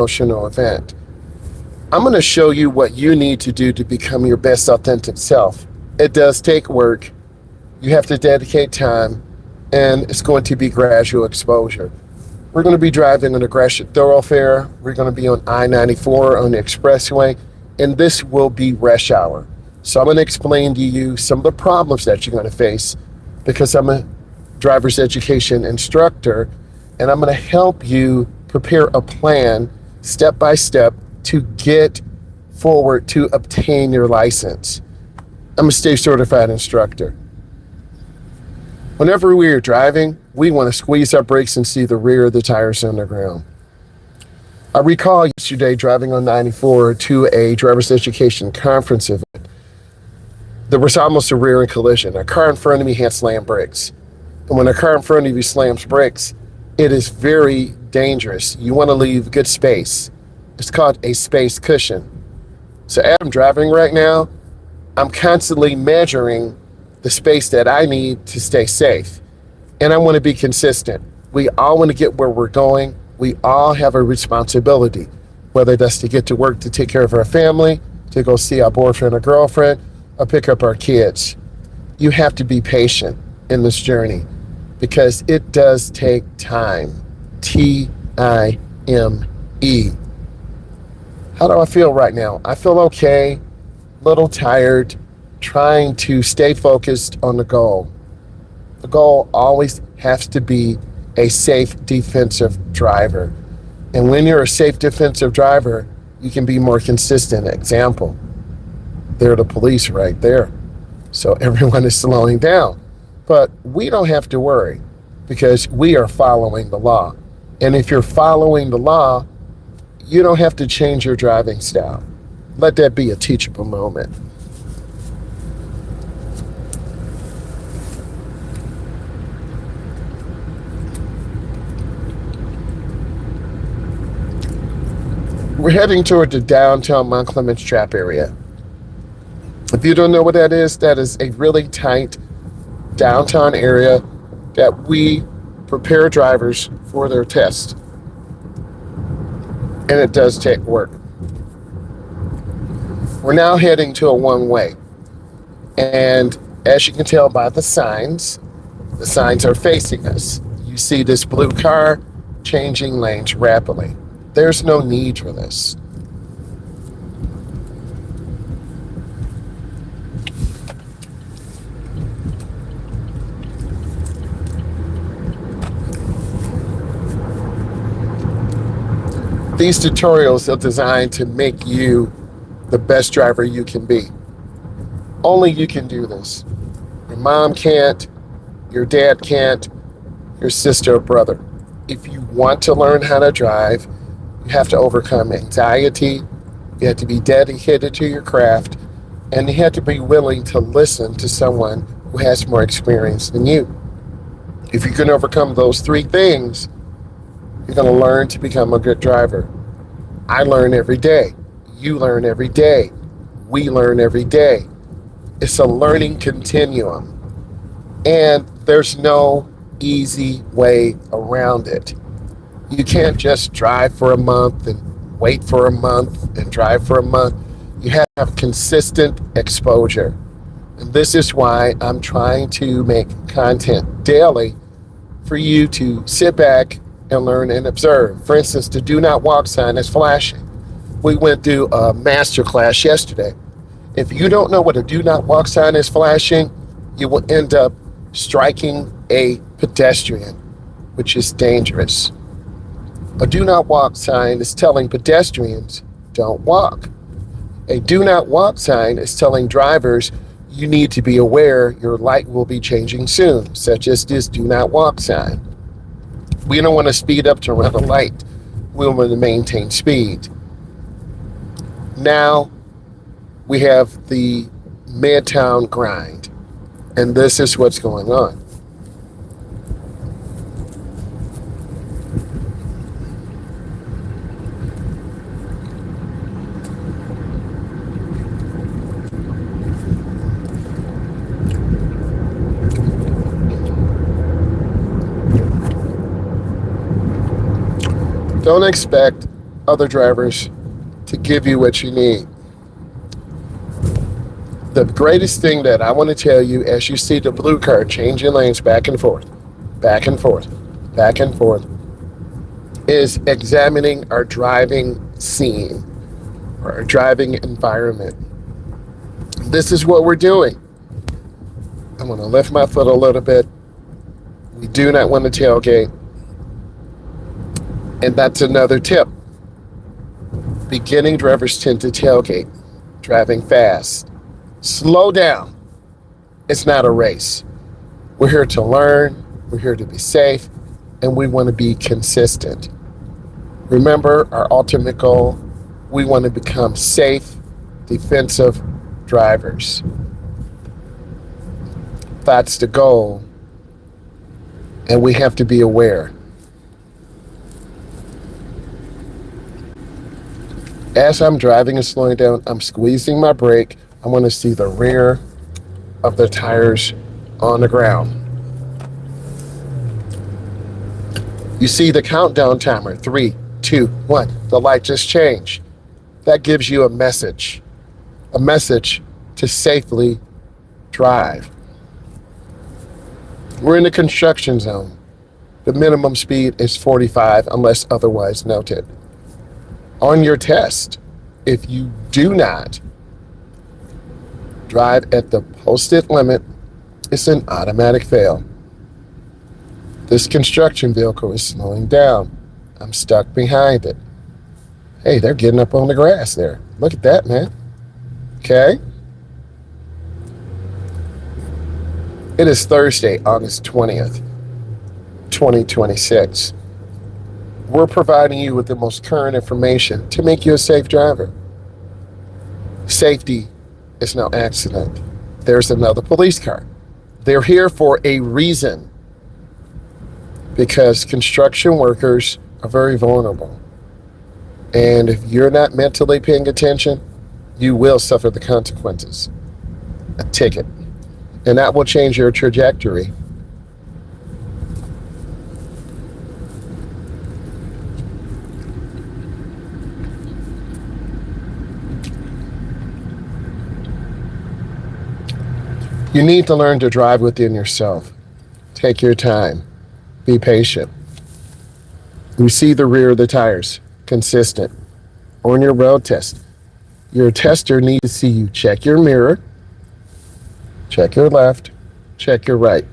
emotional event. I'm going to show you what you need to do to become your best authentic self. It does take work. You have to dedicate time, and it's going to be gradual exposure. We're going to be driving an aggressive thoroughfare. We're going to be on I-94 on the Expressway, and this will be rush hour. So I'm going to explain to you some of the problems that you're going to face because I'm a driver's education instructor, and I'm going to help you prepare a plan step by step to get forward to obtain your license. I'm a state certified instructor. Whenever we are driving, we want to squeeze our brakes and see the rear of the tires on the ground. I recall yesterday driving on 94 to a driver's education conference event. There was almost a rear-end collision. A car in front of me had slammed brakes. And when a car in front of you slams brakes, it is very dangerous. You want to leave good space. It's called a space cushion. So as I'm driving right now, I'm constantly measuring the space that I need to stay safe. And I want to be consistent. We all want to get where we're going. We all have a responsibility, whether that's to get to work to take care of our family, to go see our boyfriend or girlfriend, or pick up our kids. You have to be patient in this journey because it does take time. Time. How do I feel right now? I feel okay, a little tired, trying to stay focused on the goal. The goal always has to be a safe defensive driver. And when you're a safe defensive driver, you can be more consistent. Example, they're the police right there. So everyone is slowing down. But we don't have to worry because we are following the law. And if you're following the law, you don't have to change your driving style. Let that be a teachable moment. We're heading toward the downtown Mount Clemens Trap area. If you don't know what that is a really tight downtown area that we prepare drivers for their test. And it does take work. We're now heading to a one-way. And as you can tell by the signs are facing us. You see this blue car changing lanes rapidly. There's no need for this. These tutorials are designed to make you the best driver you can be. Only you can do this. Your mom can't, your dad can't, your sister or brother. If you want to learn how to drive, you have to overcome anxiety, you have to be dedicated to your craft, and you have to be willing to listen to someone who has more experience than you. If you can overcome those three things, you're going to learn to become a good driver. I learn every day. You learn every day. We learn every day. It's a learning continuum. And there's no easy way around it. You can't just drive for a month and wait for a month and drive for a month. You have consistent exposure. And this is why I'm trying to make content daily for you to sit back and learn and observe. For instance, the do not walk sign is flashing. We went through a master class yesterday. If you don't know what a do not walk sign is flashing, you will end up striking a pedestrian, which is dangerous. A do not walk sign is telling pedestrians, don't walk. A do not walk sign is telling drivers, you need to be aware your light will be changing soon, such as this do not walk sign. We don't want to speed up to run a light. We want to maintain speed. Now we have the Midtown grind, and this is what's going on. Don't expect other drivers to give you what you need. The greatest thing that I want to tell you as you see the blue car changing lanes back and forth, back and forth, back and forth, is examining our driving scene or our driving environment. This is what we're doing. I'm going to lift my foot a little bit. We do not want to tailgate. And that's another tip. Beginning drivers tend to tailgate, driving fast. Slow down. It's not a race. We're here to learn, we're here to be safe, and we want to be consistent. Remember our ultimate goal, we want to become safe, defensive drivers. That's the goal, and we have to be aware. As I'm driving and slowing down, I'm squeezing my brake. I want to see the rear of the tires on the ground. You see the countdown timer, 3, 2, 1. The light just changed. That gives you a message to safely drive. We're in the construction zone. The minimum speed is 45 unless otherwise noted. On your test, if you do not drive at the posted limit, it's an automatic fail. This construction vehicle is slowing down. I'm stuck behind it. Hey, they're getting up on the grass there. Look at that, man. Okay. It is Thursday, August 20th, 2026. We're providing you with the most current information to make you a safe driver. Safety is no accident. There's another police car. They're here for a reason, because construction workers are very vulnerable. And if you're not mentally paying attention, you will suffer the consequences. A ticket. And that will change your trajectory. You need to learn to drive within yourself. Take your time. Be patient. You see the rear of the tires. Consistent. On your road test, your tester needs to see you check your mirror, check your left, check your right.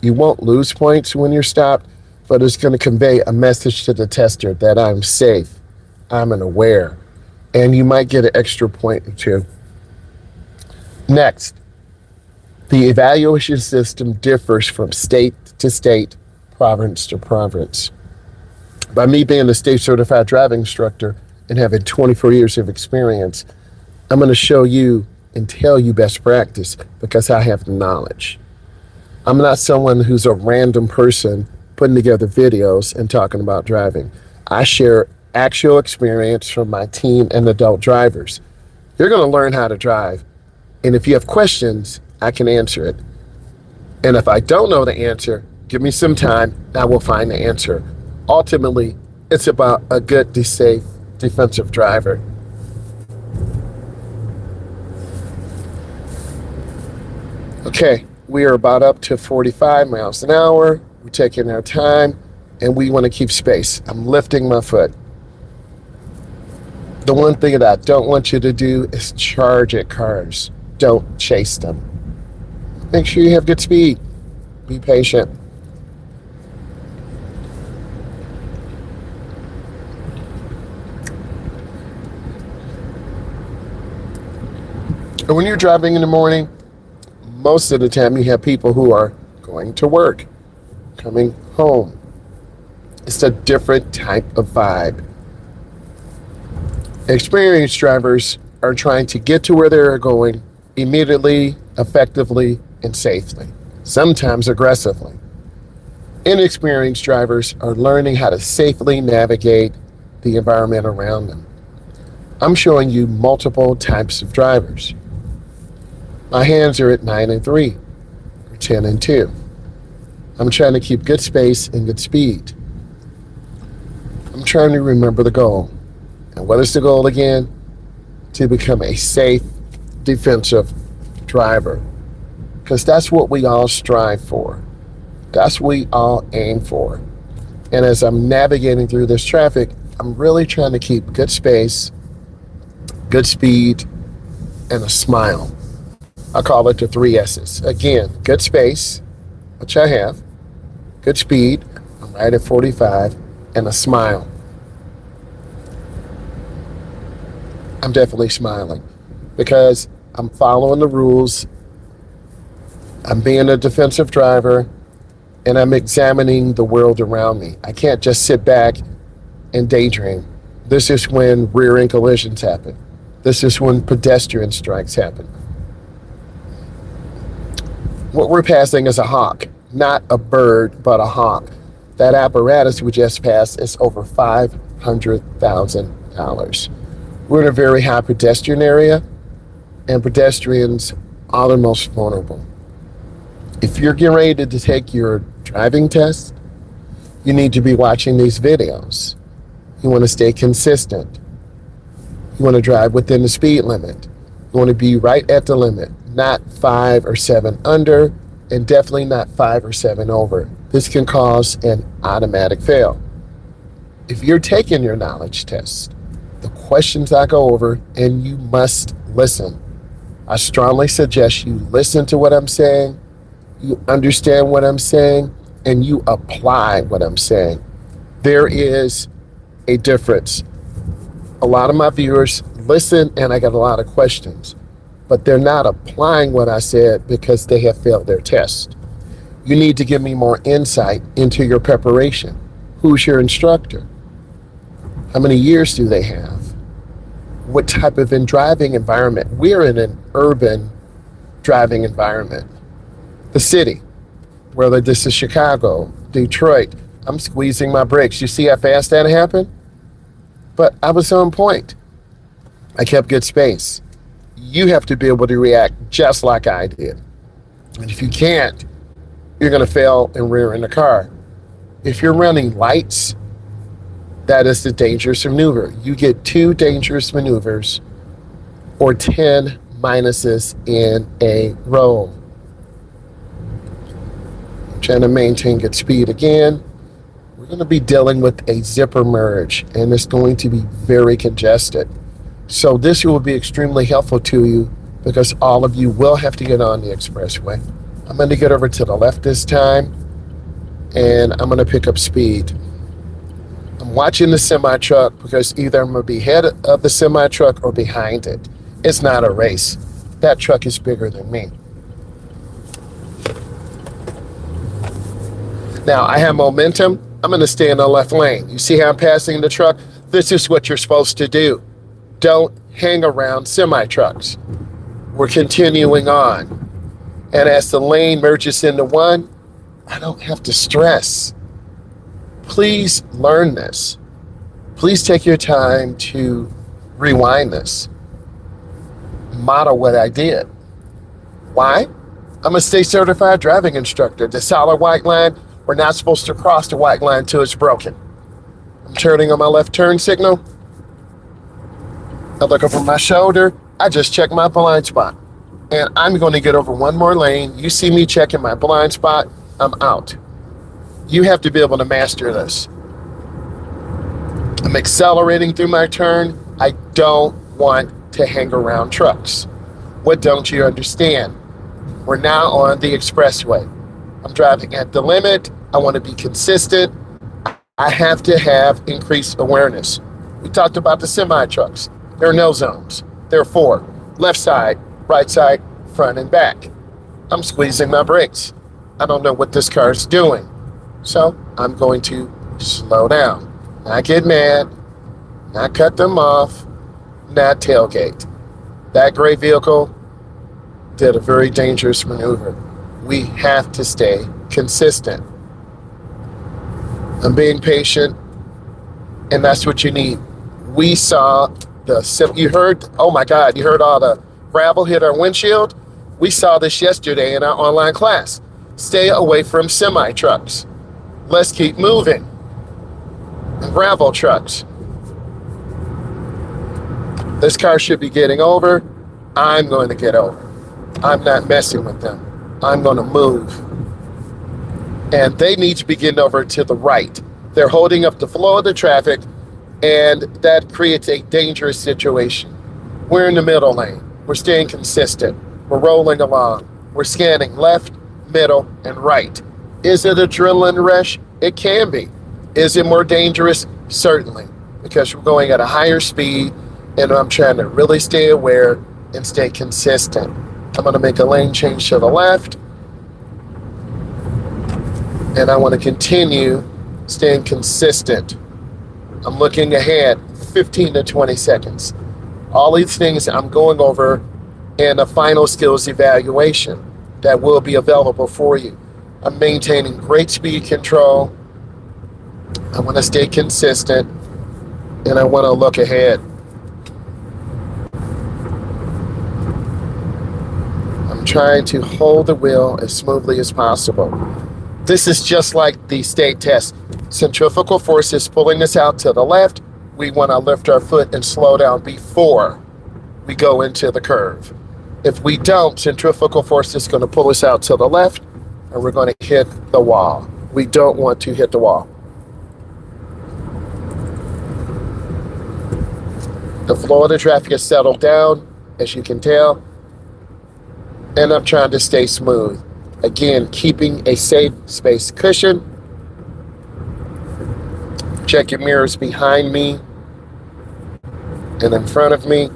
You won't lose points when you're stopped, but it's going to convey a message to the tester that I'm safe, I'm aware, and you might get an extra point or two. Next, the evaluation system differs from state to state, province to province. By me being a state certified driving instructor and having 24 years of experience, I'm going to show you and tell you best practice because I have the knowledge. I'm not someone who's a random person putting together videos and talking about driving. I share actual experience from my team and adult drivers. You're going to learn how to drive. And if you have questions, I can answer it. And if I don't know the answer, give me some time and I will find the answer. Ultimately, it's about a good, safe, defensive driver. Okay, we are about up to 45 miles an hour. We're taking our time and we want to keep space. I'm lifting my foot. The one thing that I don't want you to do is charge at cars. Don't chase them. Make sure you have good speed. Be patient. And when you're driving in the morning, most of the time you have people who are going to work, coming home. It's a different type of vibe. Experienced drivers are trying to get to where they're going immediately, effectively, and safely, sometimes aggressively. Inexperienced drivers are learning how to safely navigate the environment around them. I'm showing you multiple types of drivers. My hands are at 9 and 3, or 10 and 2. I'm trying to keep good space and good speed. I'm trying to remember the goal. And what is the goal again? To become a safe, defensive driver. Because that's what we all strive for. That's what we all aim for. And as I'm navigating through this traffic, I'm really trying to keep good space, good speed, and a smile. I call it the 3 S's. Again, good space, which I have, good speed, I'm right at 45, and a smile. I'm definitely smiling because I'm following the rules. I'm being a defensive driver, and I'm examining the world around me. I can't just sit back and daydream. This is when rear-end collisions happen. This is when pedestrian strikes happen. What we're passing is a hawk, not a bird, but a hawk. That apparatus we just passed is over $500,000. We're in a very high pedestrian area, and pedestrians are the most vulnerable. If you're getting ready to take your driving test, you need to be watching these videos. You want to stay consistent. You want to drive within the speed limit. You want to be right at the limit, not 5 or 7 under, and definitely not 5 or 7 over. This can cause an automatic fail. If you're taking your knowledge test, the questions I go over, and you must listen. I strongly suggest you listen to what I'm saying, you understand what I'm saying, and you apply what I'm saying. There is a difference. A lot of my viewers listen, and I get a lot of questions, but they're not applying what I said because they have failed their test. You need to give me more insight into your preparation. Who's your instructor? How many years do they have? What type of driving environment? We're in an urban driving environment. The city, whether this is Chicago, Detroit, I'm squeezing my brakes. You see how fast that happened? But I was on point. I kept good space. You have to be able to react just like I did. And if you can't, you're going to fail and rear in the car. If you're running lights, that is the dangerous maneuver. You get 2 dangerous maneuvers or 10 minuses in a row. I'm trying to maintain good speed again. We're going to be dealing with a zipper merge, and it's going to be very congested. So this will be extremely helpful to you because all of you will have to get on the expressway. I'm going to get over to the left this time, and I'm going to pick up speed. I'm watching the semi-truck because either I'm going to be ahead of the semi-truck or behind it. It's not a race. That truck is bigger than me. Now, I have momentum. I'm going to stay in the left lane. You see how I'm passing the truck? This is what you're supposed to do. Don't hang around semi-trucks. We're continuing on. And as the lane merges into one, I don't have to stress. Please learn this. Please take your time to rewind this. Model what I did. Why? I'm a state certified driving instructor. The solid white line, we're not supposed to cross the white line until it's broken. I'm turning on my left turn signal. I look over my shoulder. I just check my blind spot. And I'm going to get over one more lane. You see me checking my blind spot, I'm out. You have to be able to master this. I'm accelerating through my turn. I don't want to hang around trucks. What don't you understand? We're now on the expressway. I'm driving at the limit. I want to be consistent. I have to have increased awareness. We talked about the semi-trucks. There are no zones. There are 4. Left side, right side, front and back. I'm squeezing my brakes. I don't know what this car is doing. So I'm going to slow down. Not get mad, not cut them off, not tailgate. That gray vehicle did a very dangerous maneuver. We have to stay consistent. I'm being patient, and that's what you need. We saw you heard, oh my God, you heard all the gravel hit our windshield? We saw this yesterday in our online class. Stay away from semi-trucks. Let's keep moving. And gravel trucks. This car should be getting over. I'm going to get over. I'm not messing with them. I'm going to move. And they need to be getting over to the right. They're holding up the flow of the traffic, and that creates a dangerous situation. We're in the middle lane. We're staying consistent. We're rolling along. We're scanning left, middle, and right. Is it adrenaline rush? It can be. Is it more dangerous? Certainly, because we're going at a higher speed, and I'm trying to really stay aware and stay consistent. I'm going to make a lane change to the left, and I want to continue staying consistent. I'm looking ahead 15 to 20 seconds. All these things I'm going over in a final skills evaluation that will be available for you. I'm maintaining great speed control. I want to stay consistent, and I want to look ahead. I'm trying to hold the wheel as smoothly as possible. This is just like the state test. Centrifugal force is pulling us out to the left. We want to lift our foot and slow down before we go into the curve. If we don't, centrifugal force is going to pull us out to the left, and we're going to hit the wall. We don't want to hit the wall. The flow of the traffic has settled down, as you can tell, and I'm trying to stay smooth. Again, keeping a safe space cushion. Check your mirrors behind me and in front of me.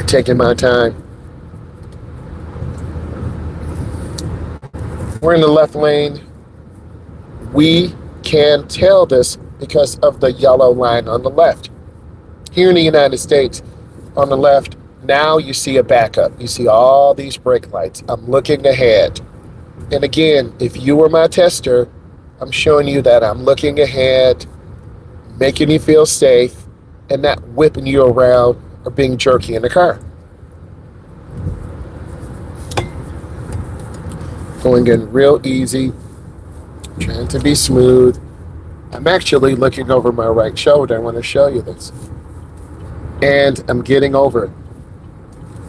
Taking my time. We're in the left lane. We can tell this because of the yellow line on the left. Here in the United States, on the left, now you see a backup. You see all these brake lights. I'm looking ahead. And again, if you were my tester, I'm showing you that I'm looking ahead, making you feel safe, and not whipping you around or being jerky in the car. Going in real easy, trying to be smooth. I'm actually looking over my right shoulder. I want to show you this. And I'm getting over it.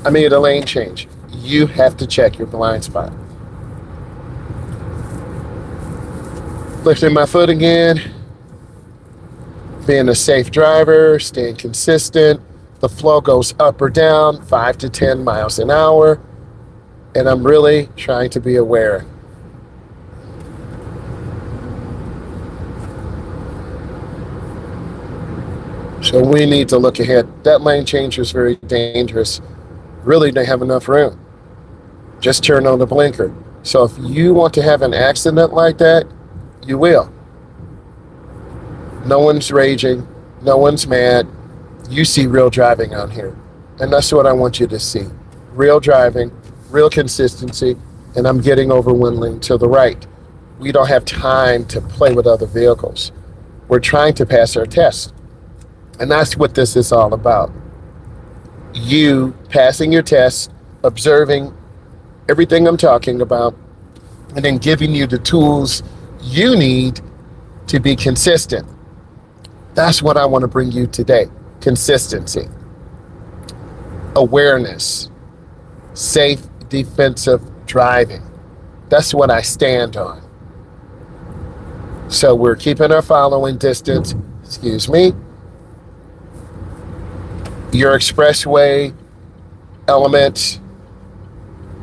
I made a lane change. You have to check your blind spot. Lifting my foot again. Being a safe driver, staying consistent. The flow goes up or down 5 to 10 miles an hour. And I'm really trying to be aware. So we need to look ahead. That lane change was very dangerous. Really didn't have enough room. Just turn on the blinker. So if you want to have an accident like that, you will. No one's raging. No one's mad. You see real driving out here. And that's what I want you to see. Real driving, real consistency, and I'm getting over one lane to the right. We don't have time to play with other vehicles. We're trying to pass our test. And that's what this is all about. You passing your test, observing everything I'm talking about, and then giving you the tools you need to be consistent. That's what I want to bring you today. Consistency, awareness, safe defensive driving. That's what I stand on. So we're keeping our following distance. Excuse me. Your expressway elements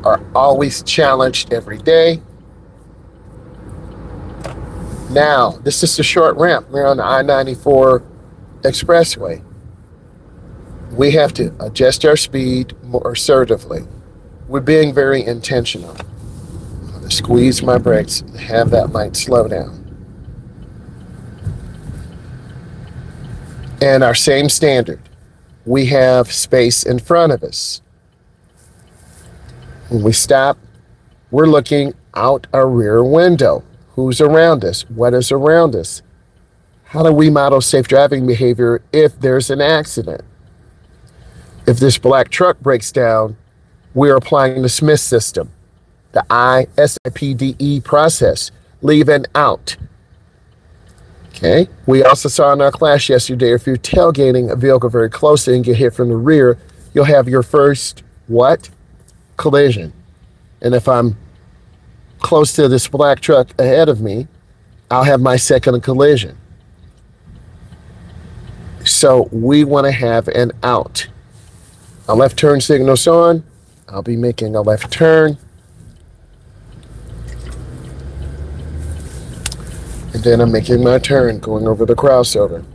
are always challenged every day. Now, this is a short ramp. We're on the I-94 expressway. We have to adjust our speed more assertively. We're being very intentional. I'm going to squeeze my brakes and have that light slow down. And our same standard. We have space in front of us. When we stop, we're looking out our rear window. Who's around us? What is around us? How do we model safe driving behavior if there's an accident? If this black truck breaks down, we're applying the Smith system, the ISIPDE process, leave an out. Okay. We also saw in our class yesterday, if you're tailgating a vehicle very closely and get hit from the rear, you'll have your first what? Collision. And if I'm close to this black truck ahead of me, I'll have my second collision. So we want to have an out. A left turn signal's on. I'll be making a left turn. And then I'm making my turn, going over the crossover.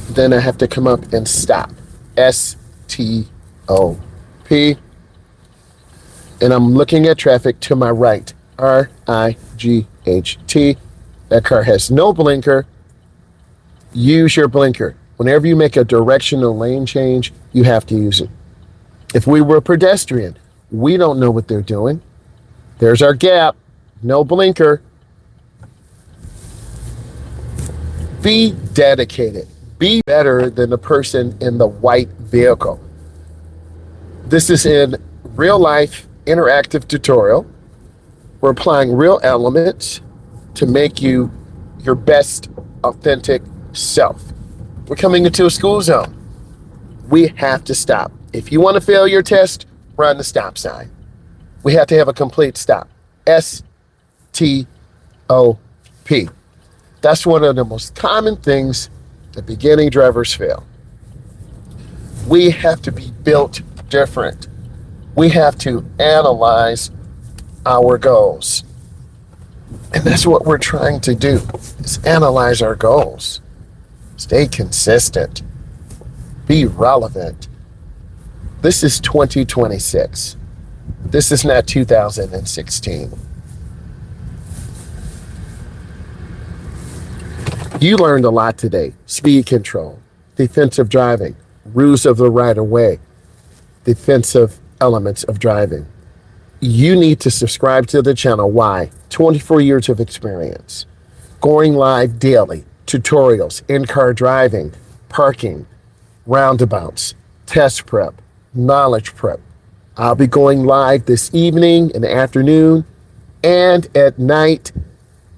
Then I have to come up and stop. S-T-O-P. And I'm looking at traffic to my right. R-I-G-H-T. That car has no blinker. Use your blinker. Whenever you make a directional lane change, you have to use it. If we were a pedestrian, we don't know what they're doing. There's our gap. No blinker. Be dedicated. Be better than the person in the white vehicle. This is in real life interactive tutorial. We're applying real elements to make you your best authentic self. We're coming into a school zone. We have to stop. If you want to fail your test, run the stop sign. We have to have a complete stop. S-T-O-P. That's one of the most common things that beginning drivers fail. We have to be built different. We have to analyze our goals. And that's what we're trying to do, is analyze our goals. Stay consistent. Be relevant. This is 2026. This is not 2016. You learned a lot today. Speed control, defensive driving, rules of the right of way, defensive elements of driving. You need to subscribe to the channel. Why? 24 years of experience. Going live daily. Tutorials, in-car driving, parking, roundabouts, test prep, knowledge prep. I'll be going live this evening, in the afternoon, and at night,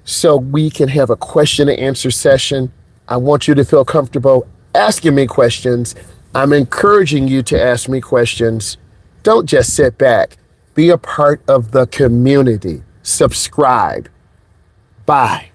so we can have a question and answer session. I want you to feel comfortable asking me questions. I'm encouraging you to ask me questions. Don't just sit back. Be a part of the community. Subscribe. Bye.